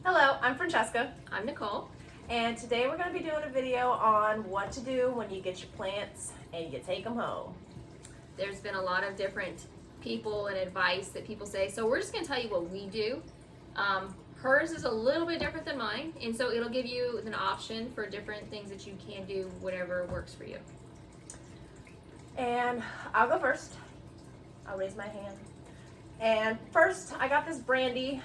Hello, I'm Francesca, I'm Nicole. and today we're going to be doing a video on what to do when you get your plants and you take them home. There's been a lot of different people and advice that people say, so we're just going to tell you what we do. Hers is a little bit different than mine, and so it'll give you an option for different things that you can do, whatever works for you. And I'll go first. I'll raise my hand. And first, I got this brandy,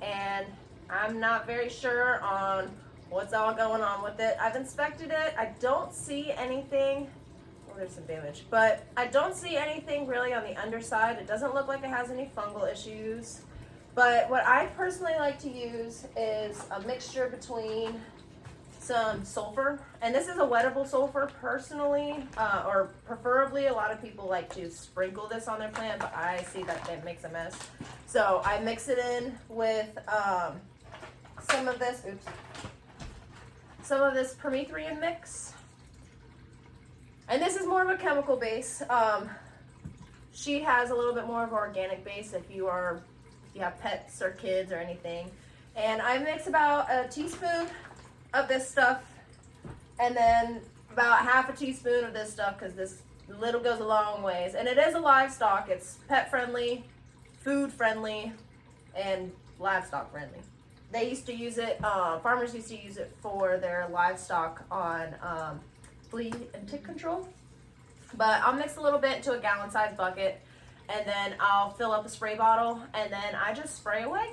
and I'm not very sure on what's all going on with it. I've inspected it. I don't see anything. Well, there's some damage, but I don't see anything really on the underside. It doesn't look like it has any fungal issues. But what I personally like to use is a mixture between some sulfur, and this is a wettable sulfur personally, or preferably a lot of people like to sprinkle this on their plant, but I see that it makes a mess. So I mix it in with some of this permethrin mix, and this is more of a chemical base. She has a little bit more of an organic base if you have pets or kids or anything. And I mix about a teaspoon of this stuff, and then about half a teaspoon of this stuff, because this little goes a long ways. And it is a livestock. It's pet friendly, food friendly, and livestock friendly. They used to use it, farmers used to use it for their livestock on flea and tick control. But I'll mix a little bit into a gallon size bucket, and then I'll fill up a spray bottle, and then I just spray away.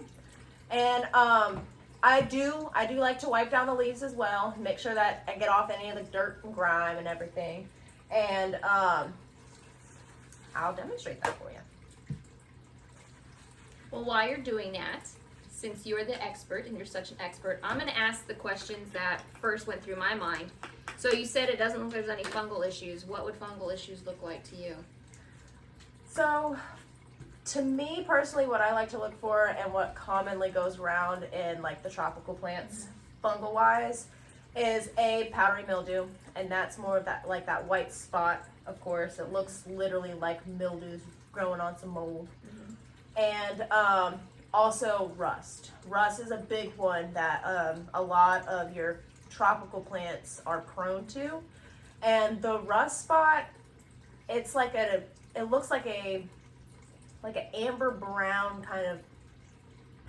And I do like to wipe down the leaves as well, make sure that I get off any of the dirt and grime and everything. And I'll demonstrate that for you. Well, while you're doing that, since you're the expert and you're such an expert, I'm going to ask the questions that first went through my mind. So you said it doesn't look like there's any fungal issues. What would fungal issues look like to you? So, to me personally, what I like to look for and what commonly goes around in like the tropical plants, fungal wise, is a powdery mildew, and that's more of that like that white spot. Of course, it looks literally like mildews growing on some mold, and also rust. Rust is a big one that a lot of your tropical plants are prone to, and the rust spot, it's like it looks like an amber brown kind of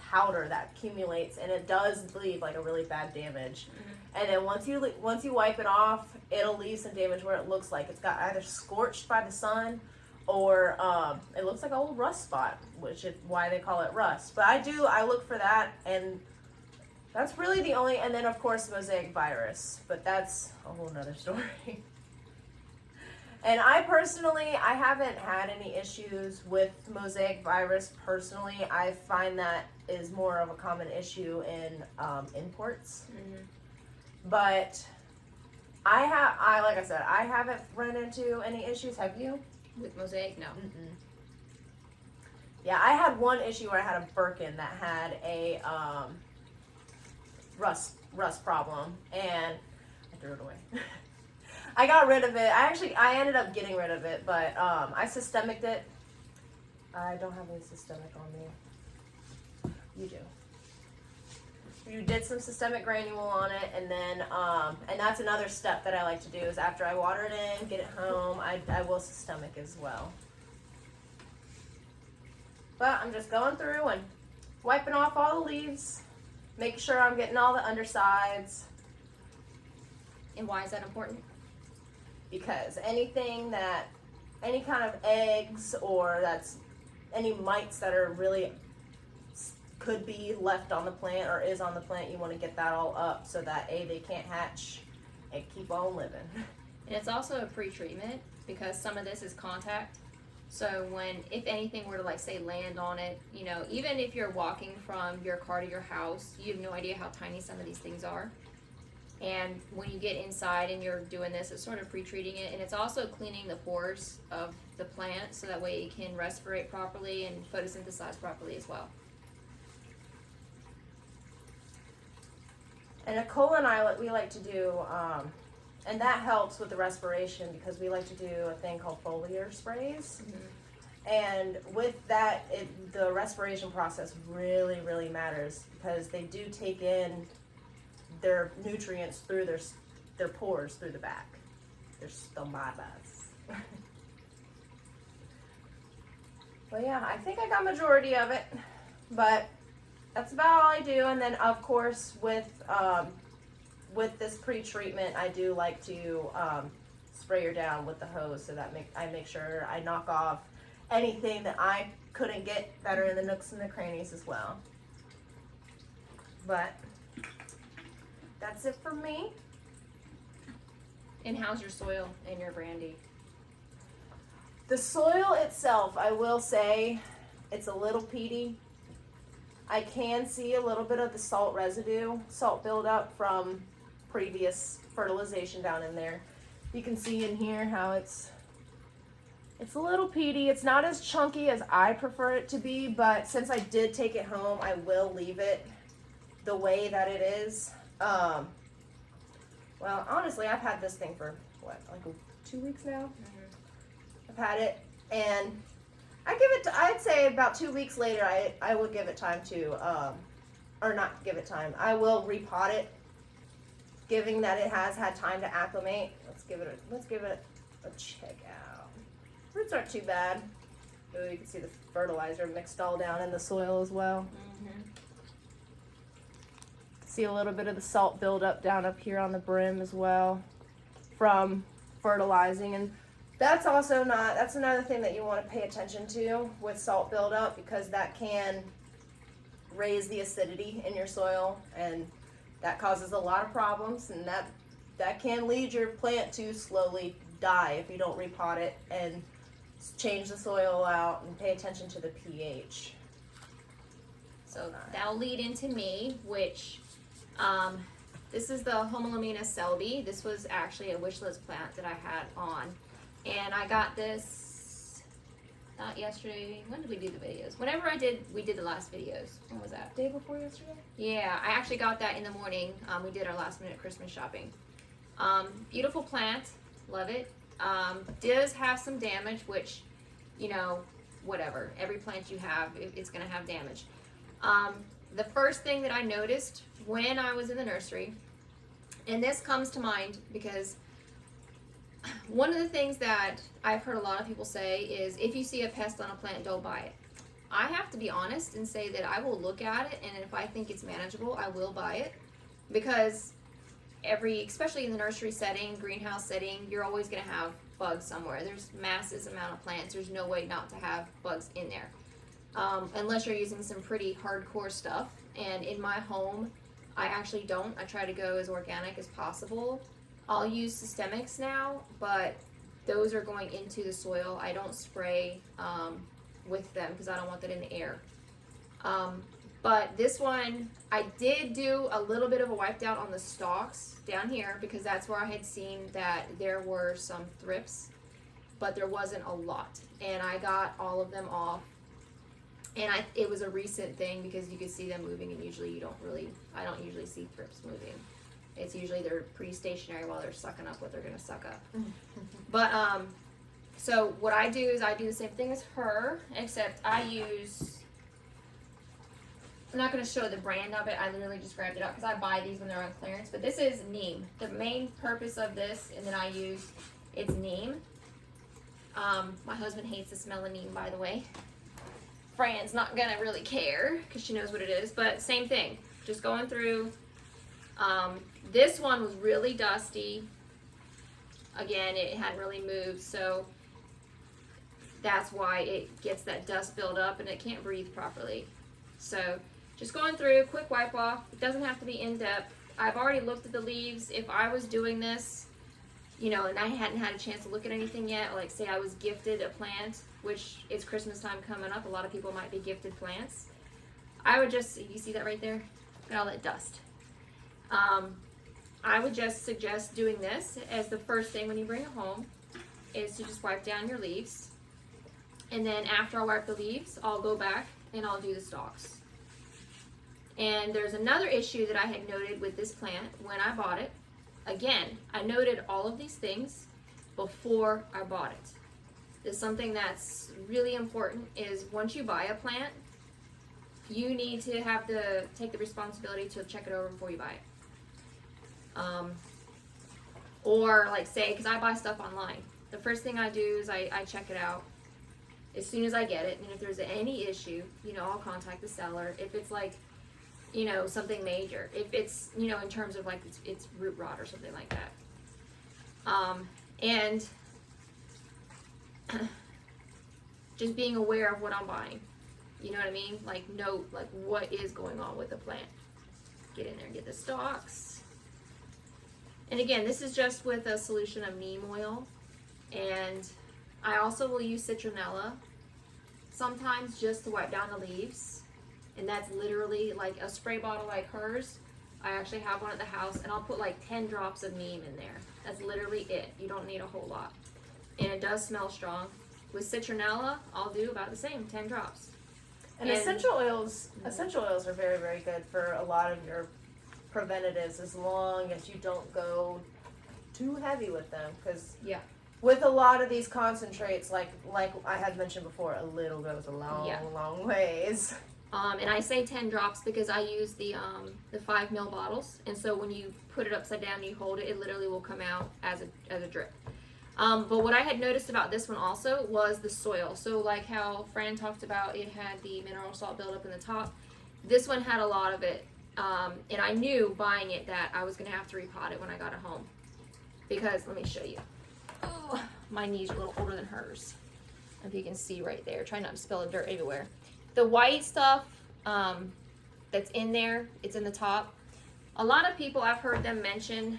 powder that accumulates, and it does leave like a really bad damage. And then once you wipe it off, it'll leave some damage where it looks like it's got either scorched by the sun, or it looks like an old rust spot, which is why they call it rust. But I look for that, and that's really the only. And then of course mosaic virus, but that's a whole nother story. And I haven't had any issues with mosaic virus personally. I find that is more of a common issue in imports. But like I said, I haven't run into any issues. Have you? With mosaic? No. Yeah, I had one issue where I had a Birkin that had a rust problem, and I threw it away. I got rid of it. I ended up getting rid of it, but I systemicked it. I don't have any systemic on me. You do. You did some systemic granule on it, and then and that's another step that I like to do is after I water it in, get it home, I will systemic as well. But I'm just going through and wiping off all the leaves, making sure I'm getting all the undersides. And why is that important? Because any kind of eggs or any mites that are really could be left on the plant or is on the plant, you want to get that all up so that they can't hatch and keep on living. And it's also a pre-treatment because some of this is contact. So if anything were to like say land on it, even if you're walking from your car to your house, you have no idea how tiny some of these things are. And when you get inside and you're doing this, it's sort of pre-treating it, and it's also cleaning the pores of the plant so that way it can respirate properly and photosynthesize properly as well. And Nicole and I, we like to do, and that helps with the respiration because we like to do a thing called foliar sprays. And with that, the respiration process really, really matters because they do take in their nutrients through their pores through the back, their stomatas. Well, yeah, I think I got majority of it, but that's about all I do. And then, of course, with this pre-treatment, I do like to spray her down with the hose so that I make sure I knock off anything that I couldn't get that are in the nooks and the crannies as well. But that's it for me. And how's your soil and your brandy? The soil itself, I will say, it's a little peaty. I can see a little bit of the salt residue, salt buildup from previous fertilization down in there. You can see in here how it's a little peaty. It's not as chunky as I prefer it to be, but since I did take it home, I will leave it the way that it is. Well, honestly, I've had this thing for what, like 2 weeks now? Mm-hmm. I've had it, and I'd say about 2 weeks later, I would give it time to, or not give it time. I will repot it, giving that it has had time to acclimate. Let's give it a check out. Roots aren't too bad. Ooh, you can see the fertilizer mixed all down in the soil as well. Mm-hmm. See a little bit of the salt buildup down up here on the brim as well from fertilizing, and that's another thing that you want to pay attention to with salt buildup, because that can raise the acidity in your soil, and that causes a lot of problems, and that can lead your plant to slowly die if you don't repot it and change the soil out and pay attention to the pH. So that'll lead into me, which this is the Homalomena selby. This was actually a wish list plant that I had on, and I got this not yesterday. When did we do the videos? Whenever we did the last videos. When was that? Day before yesterday? Yeah, I actually got that in the morning. We did our last minute Christmas shopping. Beautiful plant, love it. Does have some damage, which, you know, whatever. Every plant you have, it's gonna have damage. The first thing that I noticed when I was in the nursery, and this comes to mind because one of the things that I've heard a lot of people say is if you see a pest on a plant, don't buy it. I have to be honest and say that I will look at it, and if I think it's manageable, I will buy it, because especially in the nursery setting, greenhouse setting, you're always going to have bugs somewhere. There's massive amount of plants. There's no way not to have bugs in there. Unless you're using some pretty hardcore stuff. And in my home, I actually don't. I try to go as organic as possible. I'll use systemics now, but those are going into the soil. I don't spray with them because I don't want that in the air. But this one, I did do a little bit of a wipe down on the stalks down here because that's where I had seen that there were some thrips, but there wasn't a lot. And I got all of them off. And it was a recent thing because you could see them moving, and usually I don't usually see thrips moving. It's usually they're pretty stationary while they're sucking up what they're gonna suck up. But so what I do is I do the same thing as her, except I'm not gonna show the brand of it. I literally just grabbed it up because I buy these when they're on clearance. But this is neem. The main purpose of this, and then it's neem. My husband hates the smell of neem, by the way. Fran's not gonna really care because she knows what it is, but same thing. Just going through. This one was really dusty. Again, it hadn't really moved, so that's why it gets that dust build up and it can't breathe properly. So just going through, quick wipe off. It doesn't have to be in depth. I've already looked at the leaves. If I was doing this, you know, and I hadn't had a chance to look at anything yet, like say I was gifted a plant, which it's Christmas time coming up, a lot of people might be gifted plants. I would just, you see that right there? Look at all that dust. I would just suggest doing this as the first thing when you bring it home, is to just wipe down your leaves. And then after I wipe the leaves, I'll go back and I'll do the stalks. And there's another issue that I had noted with this plant when I bought it. Again, I noted all of these things before I bought it. is something that's really important is once you buy a plant, you need to take the responsibility to check it over before you buy it. Or like say, because I buy stuff online, the first thing I do is I check it out as soon as I get it, and if there's any issue, I'll contact the seller. If it's like, something major, if it's, in terms of like it's root rot or something like that. And just being aware of what I'm buying. You know what I mean? Like note like what is going on with the plant. Get in there and get the stalks. And again, this is just with a solution of neem oil. And I also will use citronella sometimes just to wipe down the leaves. And that's literally like a spray bottle like hers. I actually have one at the house, and I'll put like 10 drops of neem in there. That's literally it. You don't need a whole lot. And it does smell strong. With citronella, I'll do about the same, 10 drops. And essential oils are very, very good for a lot of your preventatives, as long as you don't go too heavy with them. Because with a lot of these concentrates, like I had mentioned before, a little goes a long ways. And I say 10 drops because I use the 5 ml bottles, and so when you put it upside down and you hold it, it literally will come out as a drip. But what I had noticed about this one also was the soil. So like how Fran talked about, it had the mineral salt buildup in the top. This one had a lot of it, and I knew buying it that I was going to have to repot it when I got it home. Because, let me show you. Oh, my knees are a little older than hers. If you can see right there. Try not to spill the dirt everywhere. The white stuff that's in there, it's in the top. A lot of people, I've heard them mention,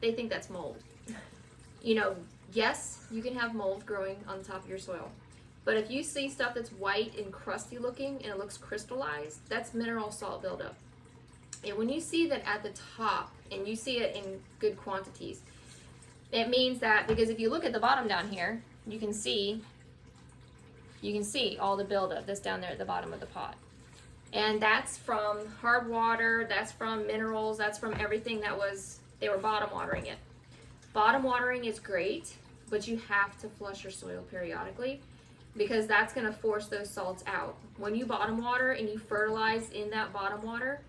they think that's mold. Yes, you can have mold growing on the top of your soil. But if you see stuff that's white and crusty looking and it looks crystallized, that's mineral salt buildup. And when you see that at the top and you see it in good quantities, it means that, because if you look at the bottom down here, you can see all the buildup that's down there at the bottom of the pot. And that's from hard water, that's from minerals, that's from everything they were bottom watering it. Bottom watering is great, but you have to flush your soil periodically, because that's going to force those salts out. When you bottom water and you fertilize in that bottom water,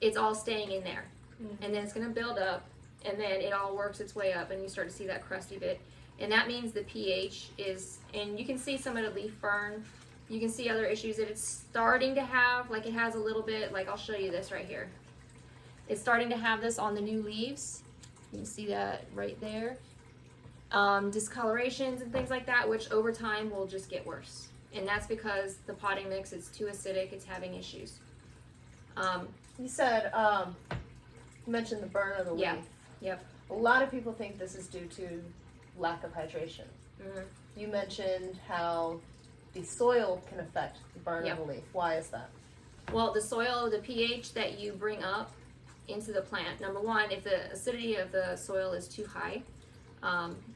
it's all staying in there. Mm-hmm. And then it's going to build up, and then it all works its way up, and you start to see that crusty bit. And that means the pH is, and you can see some of the leaf burn. You can see other issues that it's starting to have, like it has a little bit, like I'll show you this right here. It's starting to have this on the new leaves. You can see that right there. Discolorations and things like that, which over time will just get worse. And that's because the potting mix is too acidic, it's having issues. You said, you mentioned the burn of the leaf. Yep. A lot of people think this is due to lack of hydration. Mm-hmm. You mentioned how the soil can affect the burn of the leaf. Why is that? Well, the soil, the pH that you bring up into the plant, number one, if the acidity of the soil is too high,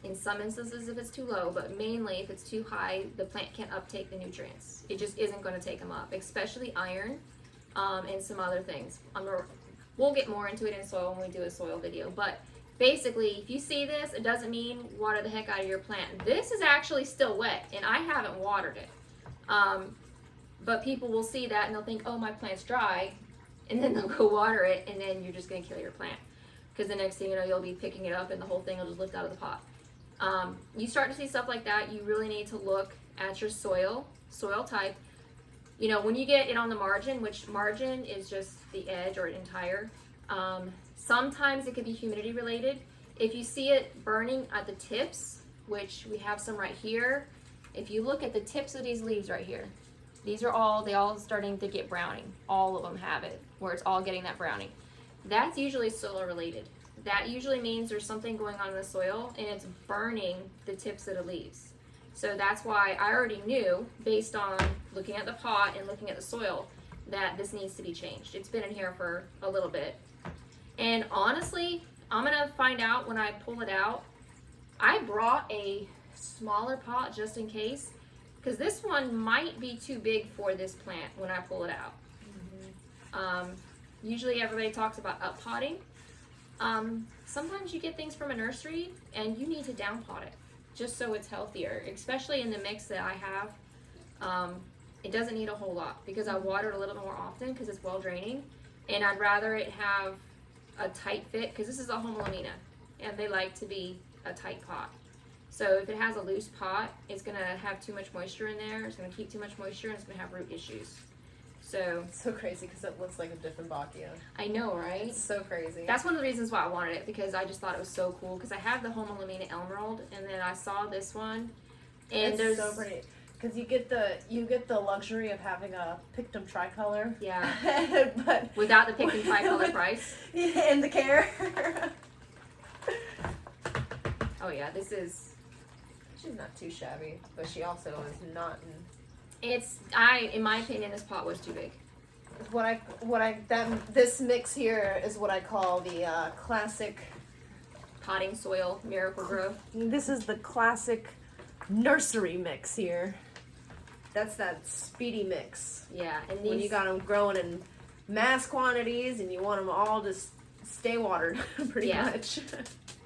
in some instances if it's too low, but mainly if it's too high, the plant can't uptake the nutrients. It just isn't going to take them up, especially iron and some other things. We'll get more into it in soil when we do a soil video, but basically, if you see this, it doesn't mean water the heck out of your plant. This is actually still wet, and I haven't watered it. But people will see that, and they'll think, oh, my plant's dry, and then they'll go water it, and then you're just going to kill your plant. Because the next thing you know, you'll be picking it up, and the whole thing will just lift out of the pot. You start to see stuff like that, you really need to look at your soil type. When you get it on the margin, which margin is just the edge or an entire, sometimes it could be humidity related. If you see it burning at the tips, which we have some right here, if you look at the tips of these leaves right here, they all starting to get browning. All of them have it, where it's all getting that browning. That's usually soil related. That usually means there's something going on in the soil and it's burning the tips of the leaves. So that's why I already knew, based on looking at the pot and looking at the soil, that this needs to be changed. It's been in here for a little bit. And honestly, I'm going to find out when I pull it out. I brought a smaller pot just in case, because this one might be too big for this plant when I pull it out. Mm-hmm. Usually everybody talks about up potting. Sometimes you get things from a nursery and you need to down pot it. just so it's healthier, especially in the mix that I have. It doesn't need a whole lot because I water it a little bit more often because it's well draining, and I'd rather it have a tight fit because this is a homolamina and they like to be a tight pot. So if it has a loose pot, it's gonna have too much moisture in there, it's gonna keep too much moisture, and it's gonna have root issues. So It's so crazy because it looks like a different Bacchia. I know, right? It's so crazy. That's one of the reasons why I wanted it, because I just thought it was so cool. Because I have the homolamina emerald, and then I saw this one, and it's so pretty. Because you get the luxury of having a Pictum tricolor. Yeah. But without the Pictum tricolor price. And the care. Oh yeah, this is. She's not too shabby, but she also is not. In my opinion, this pot was too big. This mix here is what I call the classic Potting soil, miracle grow. This is the classic nursery mix here. That's that speedy mix. Yeah, and these, when you got them growing in mass quantities and you want them all to stay watered, pretty much.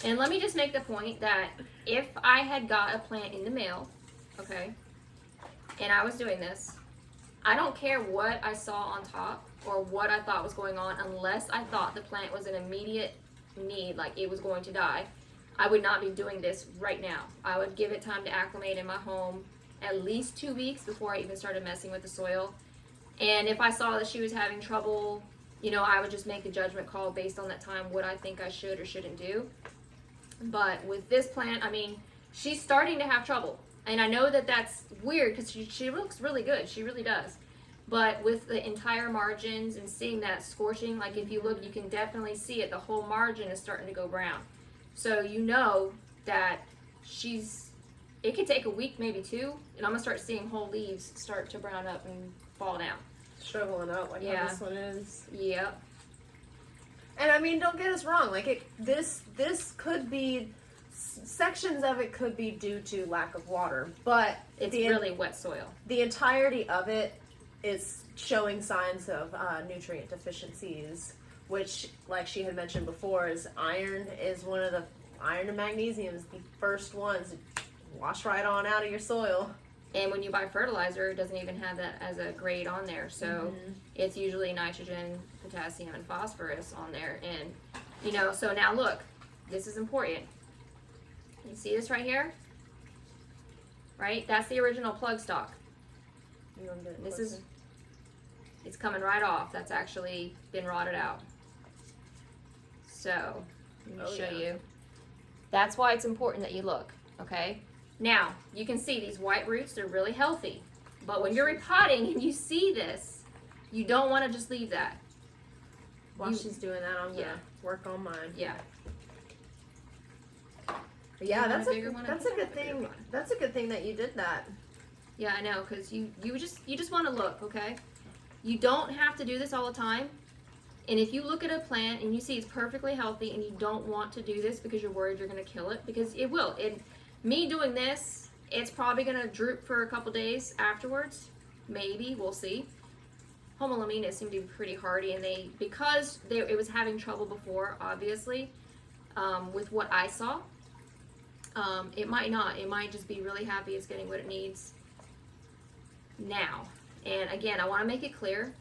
And let me just make the point that if I had got a plant in the mail, okay, and I was doing this, I don't care what I saw on top or what I thought was going on, unless I thought the plant was in immediate need, like it was going to die, I would not be doing this right now. I would give it time to acclimate in my home, at least 2 weeks before I even started messing with the soil. And if I saw that she was having trouble, you know, I would just make a judgment call based on that time, what I think I should or shouldn't do. But with this plant, I mean, she's starting to have trouble. And I know that that's weird because she looks really good. She really does. But with the entire margins and seeing that scorching, like if you look, you can definitely see it. The whole margin is starting to go brown. So you know that it could take a week, maybe 2, and I'm going to start seeing whole leaves start to brown up and fall down. Shriveling up like how this one is. Yep. And I mean, don't get us wrong. Like this could be, sections of it could be due to lack of water, but it's really wet soil. The entirety of it is showing signs of nutrient deficiencies, which, like she had mentioned before, is iron and magnesium is the first ones to wash right on out of your soil. And when you buy fertilizer, it doesn't even have that as a grade on there. So it's usually nitrogen, potassium, and phosphorus on there. And, you know, so now look, this is important. You see this right here? Right? That's the original plug stock. It's coming right off. That's actually been rotted out. So, let me show you. That's why it's important that you look, okay? Now, you can see these white roots, they're really healthy. But when you're repotting and you see this, you don't want to just leave that. While she's doing that, I'm going to work on mine. Yeah. Yeah, that's a good thing. That's a good thing that you did that. Yeah, I know, because you just want to look, okay? You don't have to do this all the time. And if you look at a plant and you see it's perfectly healthy and you don't want to do this because you're worried you're going to kill it, because it will. Me doing this, it's probably going to droop for a couple days afterwards. Maybe, we'll see. Homolamina seem to be pretty hardy, and because it was having trouble before, obviously, with what I saw, it might not. It might just be really happy it's getting what it needs now. And again, I want to make it clear,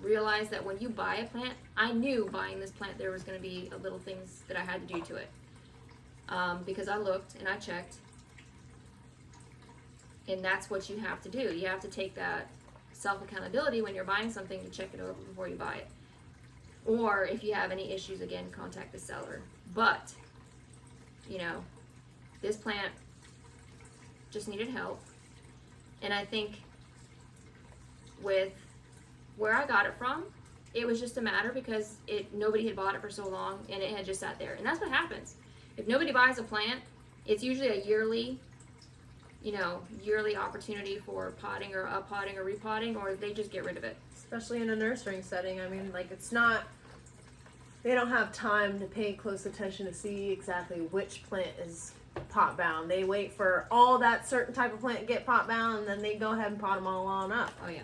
realize that when you buy a plant, I knew buying this plant there was going to be little things that I had to do to it. Because I looked and I checked. And that's what you have to do. You have to take that self-accountability when you're buying something to check it over before you buy it. Or if you have any issues, again, contact the seller. But, you know, this plant just needed help. And I think with where I got it from, it was just a matter because nobody had bought it for so long and it had just sat there. And that's what happens. If nobody buys a plant, it's usually a yearly opportunity for potting or uppotting or repotting, or they just get rid of it. Especially in a nursery setting. I mean, like, they don't have time to pay close attention to see exactly which plant is pot bound. They wait for all that certain type of plant to get pot bound, and then they go ahead and pot them all on up. Oh yeah.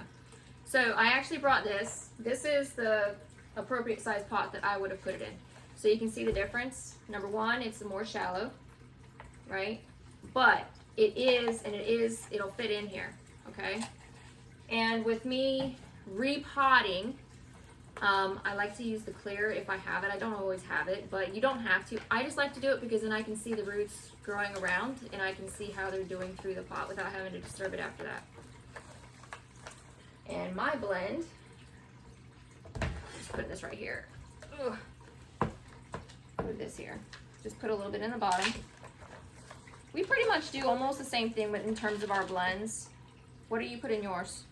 So I actually brought this. This is the appropriate size pot that I would have put it in. So you can see the difference. Number one, it's more shallow, right? but it'll fit in here, okay? And with me repotting, I like to use the clear if I have it. I don't always have it, but you don't have to. I just like to do it because then I can see the roots growing around and I can see how they're doing through the pot without having to disturb it after that. And my blend, just putting this right here. Ugh. Put this here. Just put a little bit in the bottom. We pretty much do almost the same thing in terms of our blends. What do you put in yours?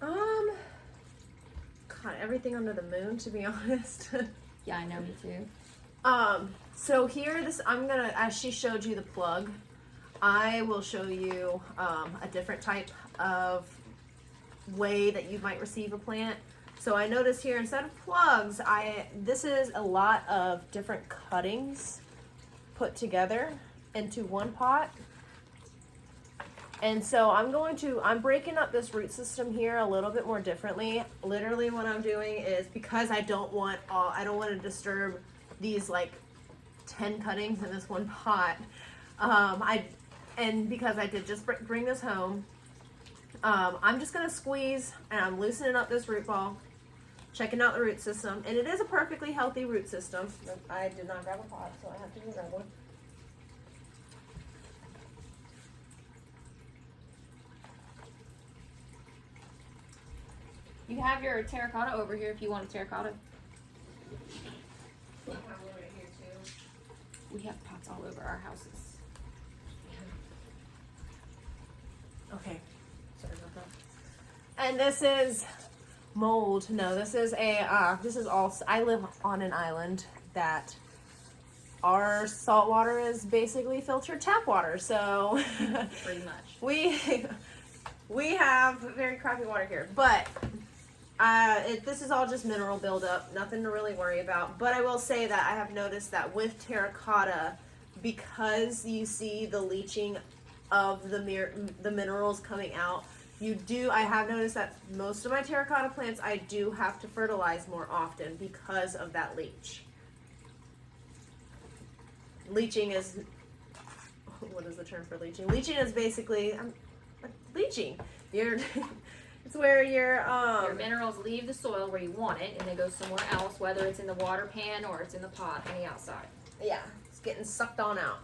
God, everything under the moon, to be honest. Yeah, I know, me too. So here, as she showed you the plug, I will show you a different type of way that you might receive a plant. So I noticed here, instead of plugs, this is a lot of different cuttings put together into one pot. And so I'm breaking up this root system here a little bit more differently. Literally what I'm doing is, because I don't want to disturb these like 10 cuttings in this one pot. And because I did just bring this home, I'm just gonna squeeze and I'm loosening up this root ball, checking out the root system, and it is a perfectly healthy root system. I did not grab a pot, so I have to use another one. You have your terracotta over here if you want a terracotta. I have one right here too. We have pots all over our houses. Okay, sorry about that. And this is mold. No, this is I live on an island that our salt water is basically filtered tap water. So Pretty much. we have very crappy water here, but this is all just mineral buildup, nothing to really worry about. But I will say that I have noticed that with terracotta, because you see the leaching of the minerals coming out, I have noticed that most of my terracotta plants, I do have to fertilize more often because of that leach. Leaching is, what is the term for leaching? Leaching is basically, leaching. It's where Your minerals leave the soil where you want it and they go somewhere else, whether it's in the water pan or it's in the pot on the outside. Yeah, it's getting sucked on out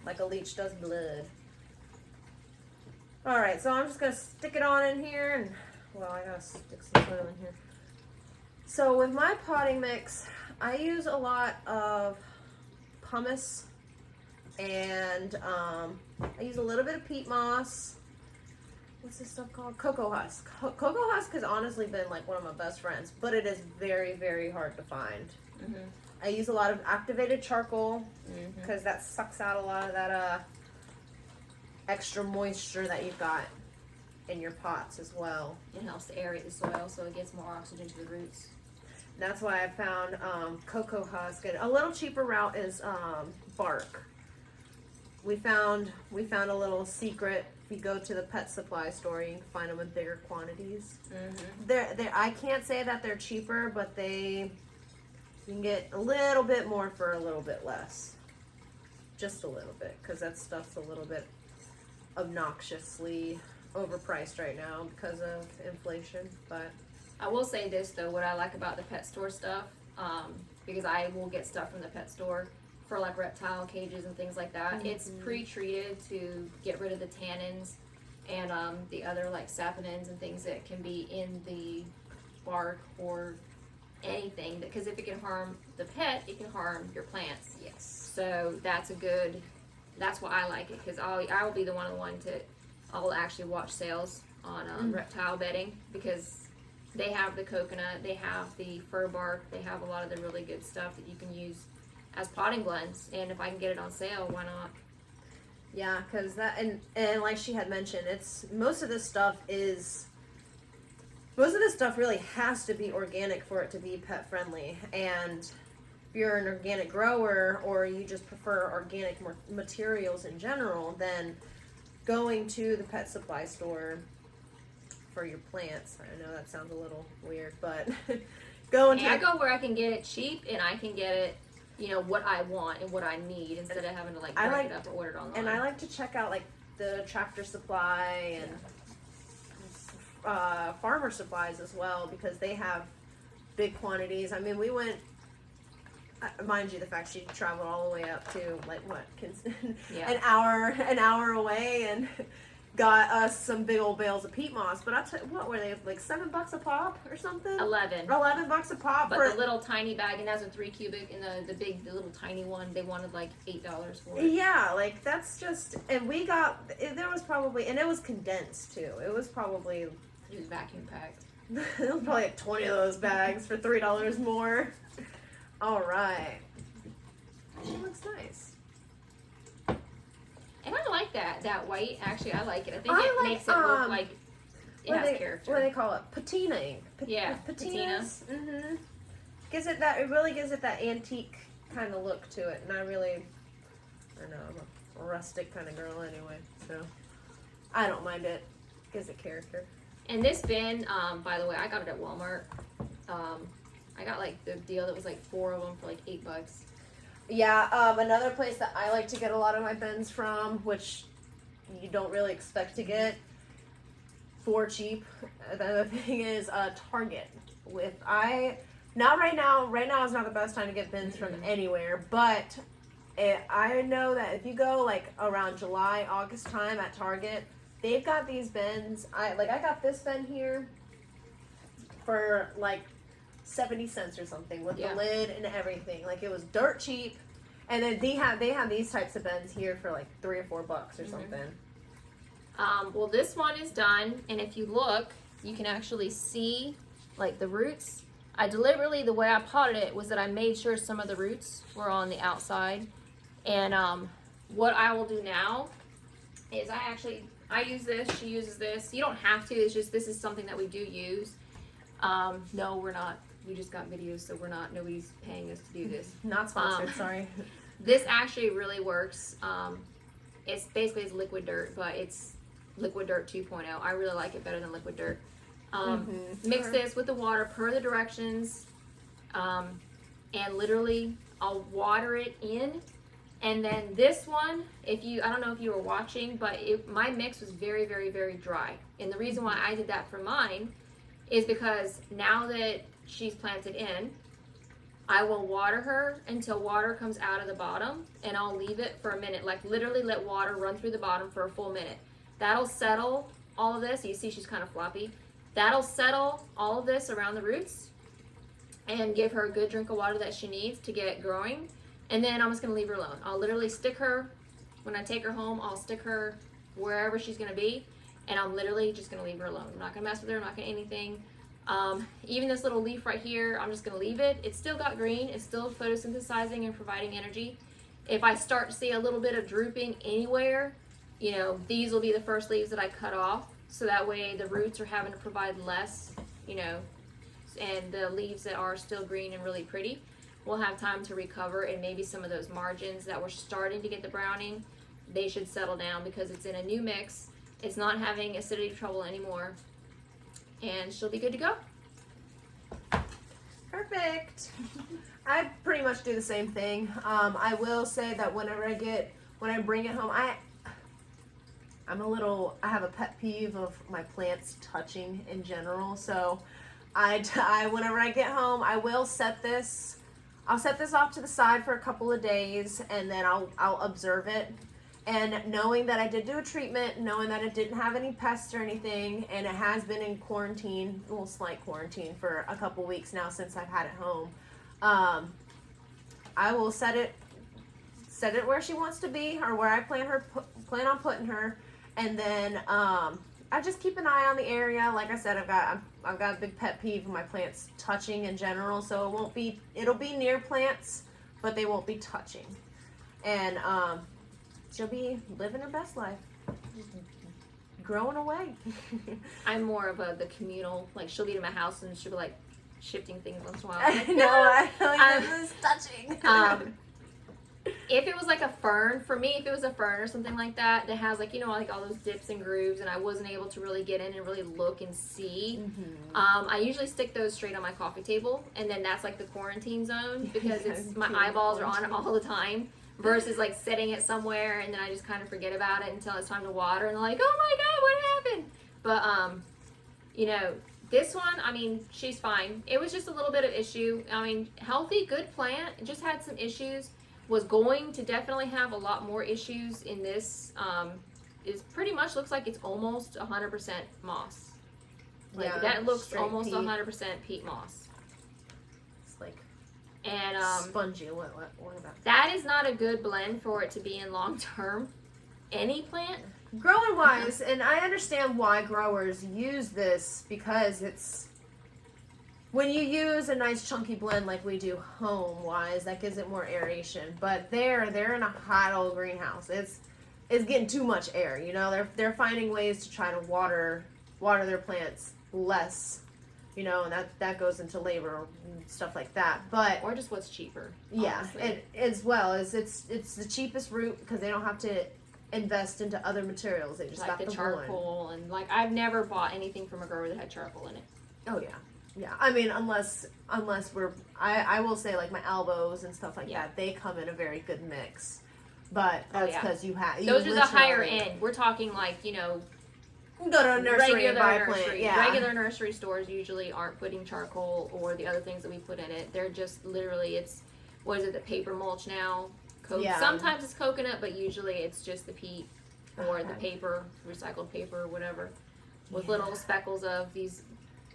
like a leech does blood. All right, so I'm just gonna stick it on in here, and well, I gotta stick some soil in here. So with my potting mix, I use a lot of pumice, and I use a little bit of peat moss. What's this stuff called? Cocoa husk. Cocoa husk has honestly been like one of my best friends, but it is very, very hard to find. Mm-hmm. I use a lot of activated charcoal because that sucks out a lot of that extra moisture that you've got in your pots as well. It helps to aerate the soil so it gets more oxygen to the roots. That's why I found cocoa husk. And a little cheaper route is bark. We found a little secret. If you go to the pet supply store, you can find them in bigger quantities. Mm-hmm. I can't say that they're cheaper, but you can get a little bit more for a little bit less. Just a little bit, because that stuff's a little bit obnoxiously overpriced right now because of inflation. But I will say this though, what I like about the pet store stuff, because I will get stuff from the pet store for like reptile cages and things like that. It's pre-treated to get rid of the tannins and the other like saponins and things that can be in the bark or anything, because if it can harm the pet, it can harm your plants. yes. So that's why I like it, because I will be the one to I'll actually watch sales on reptile bedding, because they have the coconut, they have the fir bark, they have a lot of the really good stuff that you can use as potting blends, and if I can get it on sale, why not? Yeah, because that and like she had mentioned, most of this stuff really has to be organic for it to be pet friendly. And if you're an organic grower or you just prefer organic materials in general, then going to the pet supply store for your plants, I know that sounds a little weird, but I go where I can get it cheap and I can get it you know, what I want and what I need instead of having to like I break like- it up or order it online. And I like to check out like the Tractor Supply and farmer supplies as well, because they have big quantities. I mean, we went, mind you, the fact she traveled all the way up to like what, Yeah. an hour away, and got us some big old bales of peat moss. But I tell you, what were they, like $7 a pop or something? 11. $11 a pop. But for the little tiny bag, and that's a 3 cubic, and the little tiny one, they wanted like $8 for it. Yeah, like that's just, and we got, there was probably, and it was condensed too. It was probably, It was vacuum packed. it was probably like 20 of those bags for $3 more. All right. It looks nice. And I like that white. Actually, I like it. I think I it like, makes it look like it what has they, character. What do they call it? Patinaing. Yeah, Patinas. Mm-hmm. Gives it that. It really gives it that antique kind of look to it, and I don't know, I'm a rustic kind of girl anyway, so I don't mind it. Gives it character. And this bin, by the way, I got it at Walmart. I got like the deal that was like 4 of them for like $8. Yeah, another place that I like to get a lot of my bins from, which you don't really expect to get for cheap. The other thing is Target. Not right now. Right now is not the best time to get bins from anywhere, but I know that if you go like around July, August time at Target, they've got these bins. I got this bin here for like 70 cents or something with the lid and everything. Like, it was dirt cheap. And then they have these types of bins here for like $3 or $4 or something. Well, this one is done, and if you look, you can actually see like the roots. I deliberately, the way I potted it was that I made sure some of the roots were on the outside. And what I will do now is I use this, she uses this. You don't have to, it's just this is something that we do use. No, we're not. We just got videos, so nobody's paying us to do this. Not sponsored, sorry. This actually really works. It's liquid dirt, but it's liquid dirt 2.0. I really like it better than liquid dirt. Mix this with the water per the directions, and literally I'll water it in. And then this one, I don't know if you were watching, but my mix was very, very, very dry. And the reason why I did that for mine is because now that she's planted in, I will water her until water comes out of the bottom, and I'll leave it for a minute. Like, literally let water run through the bottom for a full minute. That'll settle all of this. You see she's kind of floppy. That'll settle all of this around the roots and give her a good drink of water that she needs to get growing. And then I'm just going to leave her alone. I'll literally stick her, when I take her home, I'll stick her wherever she's going to be, and I'm literally just going to leave her alone. I'm not going to mess with her. I'm not going to anything. Even this little leaf right here, I'm just going to leave it. It's still got green. It's still photosynthesizing and providing energy. If I start to see a little bit of drooping anywhere, these will be the first leaves that I cut off. So that way the roots are having to provide less, and the leaves that are still green and really pretty will have time to recover, and maybe some of those margins that were starting to get the browning, they should settle down because it's in a new mix. It's not having acidity trouble anymore, and she'll be good to go. Perfect. I pretty much do the same thing. I will say that when I bring it home, I have a pet peeve of my plants touching in general. So whenever I get home, I'll set this off to the side for a couple of days, and then I'll observe it. And knowing that I did do a treatment, knowing that it didn't have any pests or anything, and it has been in quarantine, well, slight quarantine for a couple weeks now since I've had it home, I will set it where she wants to be, or where I plan on putting her, and then I just keep an eye on the area. Like I said, I've got a big pet peeve of my plants touching in general, so it'll be near plants, but they won't be touching, and she'll be living her best life, just growing away. I'm more of the communal, like she'll be in my house and she'll be like shifting things once in a while. I know, I like this touching. If it was like a fern, for me, if it was a fern or something like that has like, you know, like all those dips and grooves, and I wasn't able to really get in and really look and see, I usually stick those straight on my coffee table, and then that's like the quarantine zone, because it's my eyeballs are on it all the time, versus like setting it somewhere and then I just kind of forget about it until it's time to water, and they're like, oh my god, what happened? But you know, this one, I mean, she's fine. It was just a little bit of issue. I mean, healthy, good plant, just had some issues. Was going to definitely have a lot more issues in this. Is pretty much looks like it's almost 100% moss. Like Yeah, that looks straight almost peat. 100% peat moss. It's like And spongy. What about that is not a good blend for it to be in long term. Any plant. growing wise? And I understand why growers use this, because it's when you use a nice chunky blend like we do home wise, that gives it more aeration. But they're in a hot old greenhouse. It's getting too much air. You know, they're finding ways to try to water their plants less. You know, and that goes into labor and stuff like that. But Or just what's cheaper. yeah, Honestly. and as well as it's the cheapest route, because they don't have to invest into other materials. They just like got the the charcoal, and like I've never bought anything from a grower that had charcoal in it. Oh yeah. Yeah, I mean, unless I will say, like my elbows and stuff like Yeah. that, they come in a very good mix. But Oh, that's yeah. because you Those are the higher literally- end. We're talking like, you know, You can go to a nursery and buy a plant. nursery. Yeah. Regular nursery stores usually aren't putting charcoal or the other things that we put in it. They're just literally, it's, what is it, the paper mulch now? Yeah. Sometimes it's coconut, but usually it's just the peat or the Okay. paper, recycled paper or whatever, with Yeah. little speckles of these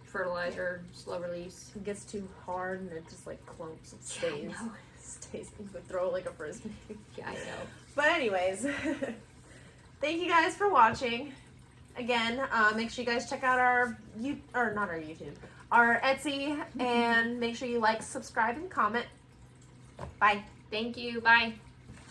fertilizer slow release. It gets too hard and it just like clumps. It Yeah, I stays. know. Stays. You could throw it like a frisbee. Yeah, I know. But anyways, thank you guys for watching. Again, make sure you guys check out our our Etsy, and make sure you like, subscribe, and comment. Bye. Thank you. Bye.